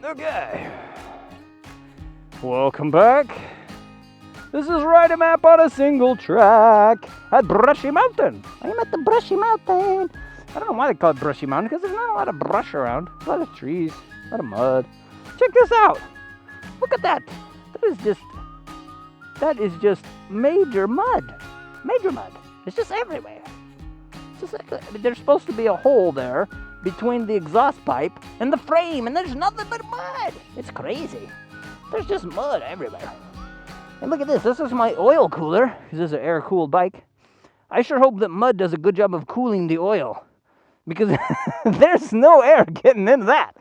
Okay. Welcome back. This is AMAP on a single track at Brushy Mountain. I am at the Brushy Mountain. I don't know why they call it Brushy Mountain, because there's not a lot of brush around. A lot of trees, a lot of mud. Check this out. Look at that. That is just major mud. Major mud. It's just everywhere. There's supposed to be a hole there between the exhaust pipe and the frame, and there's nothing but mud. It's crazy. There's just mud everywhere. And look at this. This is my oil cooler, because this is an air-cooled bike. I sure hope that mud does a good job of cooling the oil, because there's no air getting into that.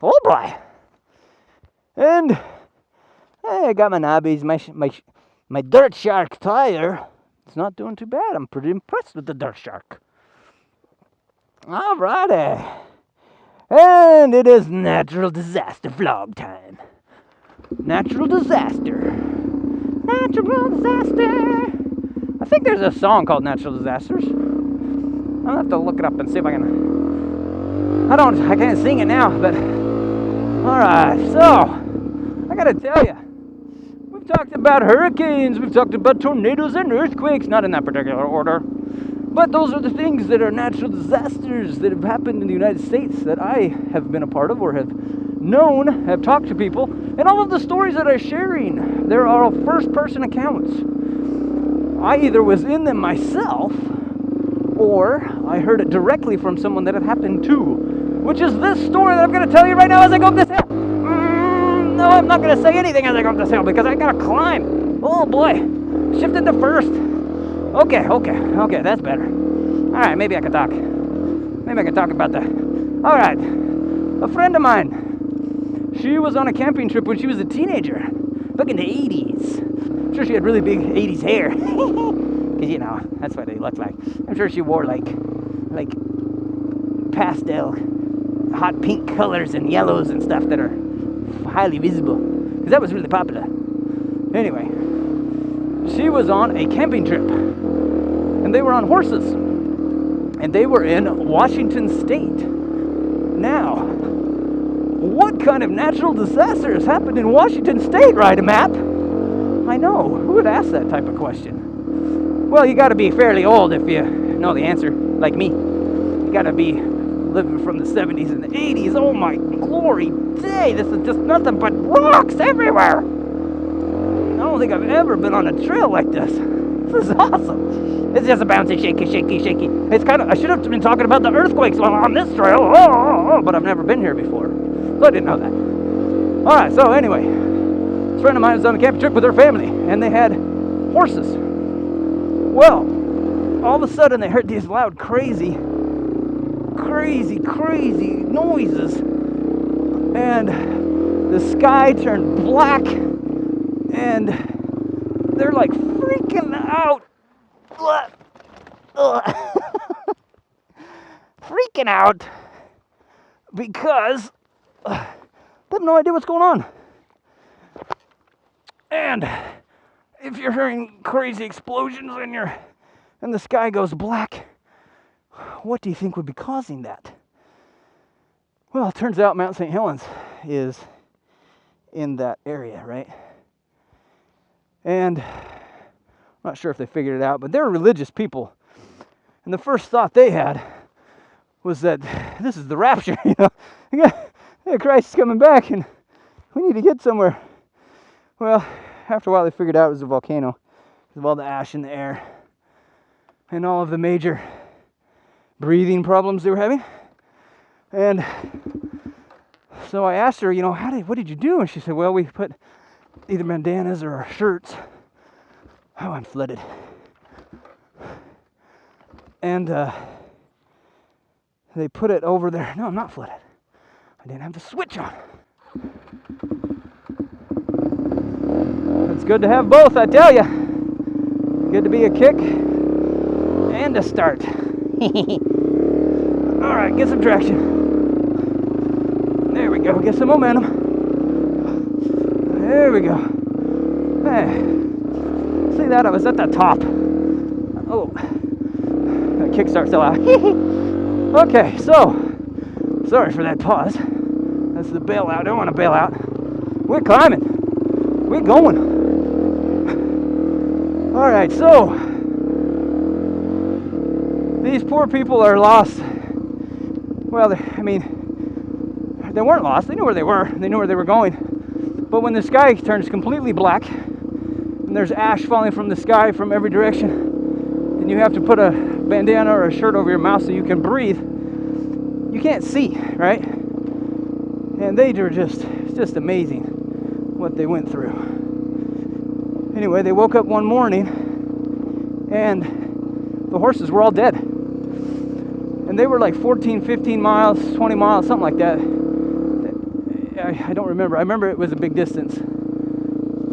Oh boy. And I got my knobbies, my Dirt Shark tire. It's not doing too bad. I'm pretty impressed with the Dirt Shark. Alrighty. And it is natural disaster vlog time. Natural disaster. Natural disaster. I think there's a song called Natural Disasters. I'll have to look it up and see if I can. I can't sing it now, but. Alright, so. I gotta tell you. We've talked about hurricanes, we've talked about tornadoes and earthquakes, not in that particular order. But those are the things that are natural disasters that have happened in the United States that I have been a part of or have known, have talked to people. And all of the stories that I'm sharing, there are all first-person accounts. I either was in them myself, or I heard it directly from someone that it happened to. Which is this story that I'm going to tell you right now as I go up this hill. No, I'm not going to say anything as I go up this hill because I got to climb. Oh boy, shifted to first. Okay, that's better. Alright, maybe I can talk. Maybe I can talk about that. Alright, a friend of mine, she was on a camping trip when she was a teenager, back in the 80s. I'm sure she had really big 80s hair. Because, you know, that's what they look like. I'm sure she wore, like pastel, hot pink colors and yellows and stuff that are highly visible. Because that was really popular. Anyway, she was on a camping trip. And they were on horses. And they were in Washington State. Now, what kind of natural disasters happened in Washington State, AMAP? I know, who would ask that type of question? Well, you gotta be fairly old if you know the answer, like me. You gotta be living from the 70s and the 80s. Oh my glory day, this is just nothing but rocks everywhere. I don't think I've ever been on a trail like this. This is awesome. It's just a bouncy, shaky. It's kind of, I should have been talking about the earthquakes while on this trail. But I've never been here before. So I didn't know that. Alright, so anyway, this friend of mine was on a camping trip with her family, and they had horses. Well, all of a sudden they heard these loud, crazy noises, and the sky turned black, and they're like freaking out. Freaking out because they have no idea what's going on. And if you're hearing crazy explosions and the sky goes black, what do you think would be causing that? Well, it turns out Mount St. Helens is in that area, right? And I'm not sure if they figured it out, but they're religious people. And the first thought they had was that this is the rapture, you know. Christ is coming back and we need to get somewhere. Well, after a while they figured out it was a volcano because of all the ash in the air and all of the major breathing problems they were having. And so I asked her, you know, what did you do? And she said, well, we put either bandanas or our shirts. Oh, I'm flooded. And they put it over there. No, I'm not flooded. I didn't have the switch on. It's good to have both, I tell you. Good to be a kick and a start. Alright, get some traction. There we go, get some momentum. There we go. Hey. See that? I was at the top. Oh. The kickstart still out. Okay, so. Sorry for that pause. That's the bailout. I don't want to bail out. We're climbing. We're going. All right, so these poor people are lost. Well, they weren't lost. They knew where they were. They knew where they were going. But when the sky turns completely black and there's ash falling from the sky from every direction, and you have to put a bandana or a shirt over your mouth so you can breathe, you can't see, right? And they were it's just amazing what they went through. Anyway, they woke up one morning and the horses were all dead. And they were like 14, 15 miles, 20 miles, something like that. I don't remember. I remember it was a big distance.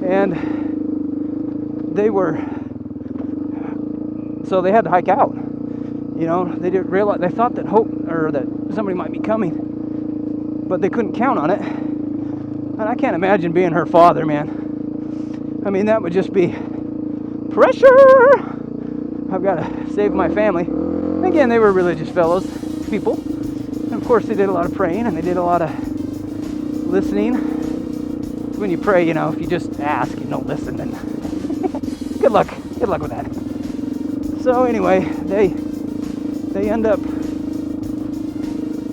And so they had to hike out. You know, they didn't realize, they thought that that somebody might be coming, but they couldn't count on it. And I can't imagine being her father, man. I mean, that would just be pressure. I've got to save my family. Again, they were religious people. And of course, they did a lot of praying and they did a lot of listening. When you pray, you know, if you just ask and don't listen, then good luck with that. So anyway, they end up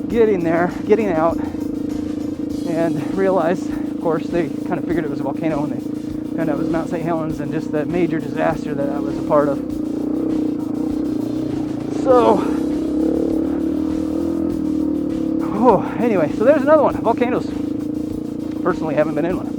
getting out, and realized, of course, they kind of figured it was a volcano, and they found out it was Mount St. Helens, and just that major disaster that I was a part of. So, anyway, so there's another one. Volcanoes. Personally, haven't been in one.